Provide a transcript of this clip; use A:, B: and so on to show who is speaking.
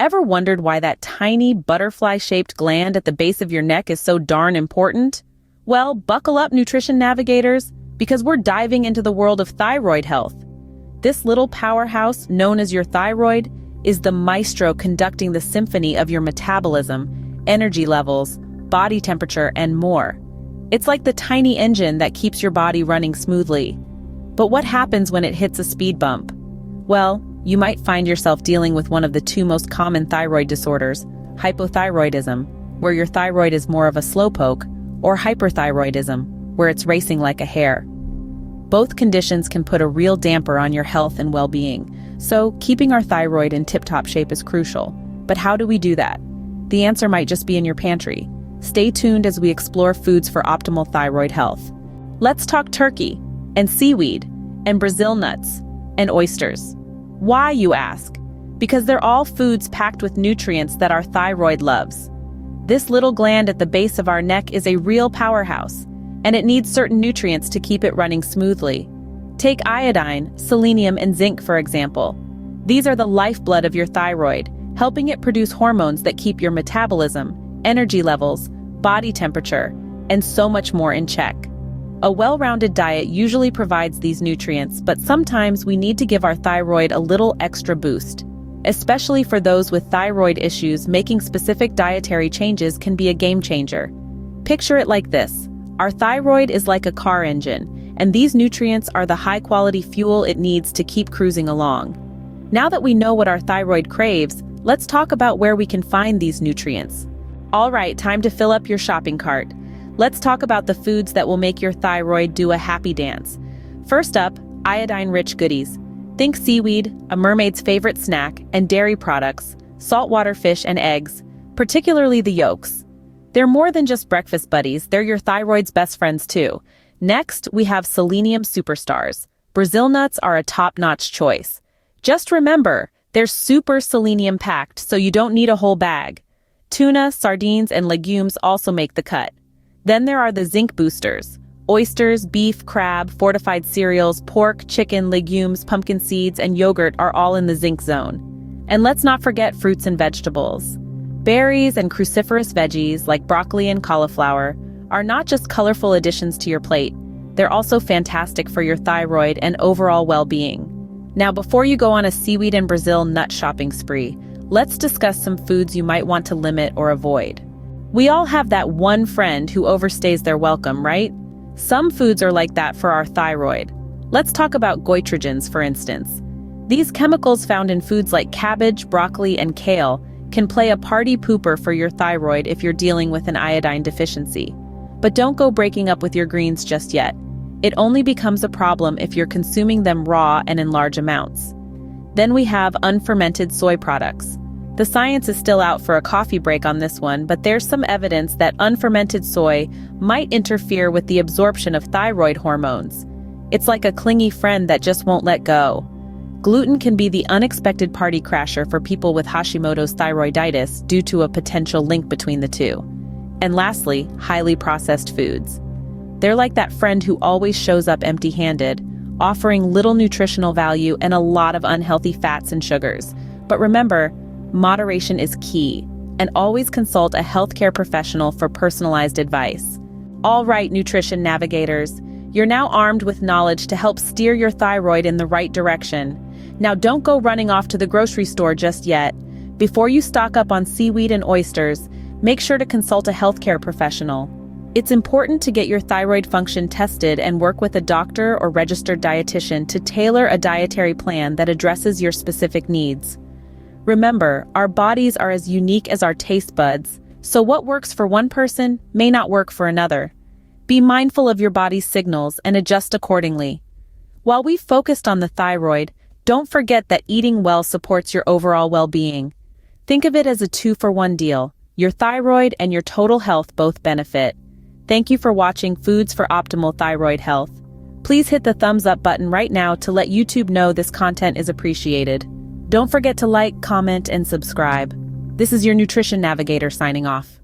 A: Ever wondered why that tiny butterfly-shaped gland at the base of your neck is so darn important? Well, buckle up, nutrition navigators, because we're diving into the world of thyroid health. This little powerhouse, known as your thyroid, is the maestro conducting the symphony of your metabolism, energy levels, body temperature, and more. It's like the tiny engine that keeps your body running smoothly. But what happens when it hits a speed bump? Well, you might find yourself dealing with one of the two most common thyroid disorders, hypothyroidism, where your thyroid is more of a slowpoke, or hyperthyroidism, where it's racing like a hare. Both conditions can put a real damper on your health and well-being, so keeping our thyroid in tip-top shape is crucial. But how do we do that? The answer might just be in your pantry. Stay tuned as we explore foods for optimal thyroid health. Let's talk turkey, and seaweed, and Brazil nuts, and oysters. Why, you ask? Because they're all foods packed with nutrients that our thyroid loves. This little gland at the base of our neck is a real powerhouse, and it needs certain nutrients to keep it running smoothly. Take iodine, selenium, and zinc, for example. These are the lifeblood of your thyroid, helping it produce hormones that keep your metabolism, energy levels, body temperature, and so much more in check. A well-rounded diet usually provides these nutrients, but sometimes we need to give our thyroid a little extra boost. Especially for those with thyroid issues, making specific dietary changes can be a game changer. Picture it like this. Our thyroid is like a car engine, and these nutrients are the high-quality fuel it needs to keep cruising along. Now that we know what our thyroid craves, let's talk about where we can find these nutrients. All right, time to fill up your shopping cart. Let's talk about the foods that will make your thyroid do a happy dance. First up, iodine-rich goodies. Think seaweed, a mermaid's favorite snack, and dairy products, saltwater fish and eggs, particularly the yolks. They're more than just breakfast buddies, they're your thyroid's best friends too. Next, we have selenium superstars. Brazil nuts are a top-notch choice. Just remember, they're super selenium-packed, so you don't need a whole bag. Tuna, sardines, and legumes also make the cut. Then there are the zinc boosters. Oysters, beef, crab, fortified cereals, pork, chicken, legumes, pumpkin seeds, and yogurt are all in the zinc zone. And let's not forget fruits and vegetables. Berries and cruciferous veggies, like broccoli and cauliflower, are not just colorful additions to your plate. They're also fantastic for your thyroid and overall well-being. Now, before you go on a seaweed and Brazil nut shopping spree, let's discuss some foods you might want to limit or avoid. We all have that one friend who overstays their welcome, right? Some foods are like that for our thyroid. Let's talk about goitrogens, for instance. These chemicals found in foods like cabbage, broccoli, and kale can play a party pooper for your thyroid if you're dealing with an iodine deficiency. But don't go breaking up with your greens just yet. It only becomes a problem if you're consuming them raw and in large amounts. Then we have unfermented soy products. The science is still out for a coffee break on this one, but there's some evidence that unfermented soy might interfere with the absorption of thyroid hormones. It's like a clingy friend that just won't let go. Gluten can be the unexpected party crasher for people with Hashimoto's thyroiditis due to a potential link between the two. And lastly, highly processed foods. They're like that friend who always shows up empty-handed, offering little nutritional value and a lot of unhealthy fats and sugars. But remember, moderation is key, and always consult a healthcare professional for personalized advice. All right, nutrition navigators, you're now armed with knowledge to help steer your thyroid in the right direction. Now don't go running off to the grocery store just yet. Before you stock up on seaweed and oysters, make sure to consult a healthcare professional. It's important to get your thyroid function tested and work with a doctor or registered dietitian to tailor a dietary plan that addresses your specific needs. Remember, our bodies are as unique as our taste buds, so what works for one person may not work for another. Be mindful of your body's signals and adjust accordingly. While we've focused on the thyroid, don't forget that eating well supports your overall well-being. Think of it as a two-for-one deal. Your thyroid and your total health both benefit. Thank you for watching Foods for Optimal Thyroid Health. Please hit the thumbs up button right now to let YouTube know this content is appreciated. Don't forget to like, comment, and subscribe. This is your Nutrition Navigator signing off.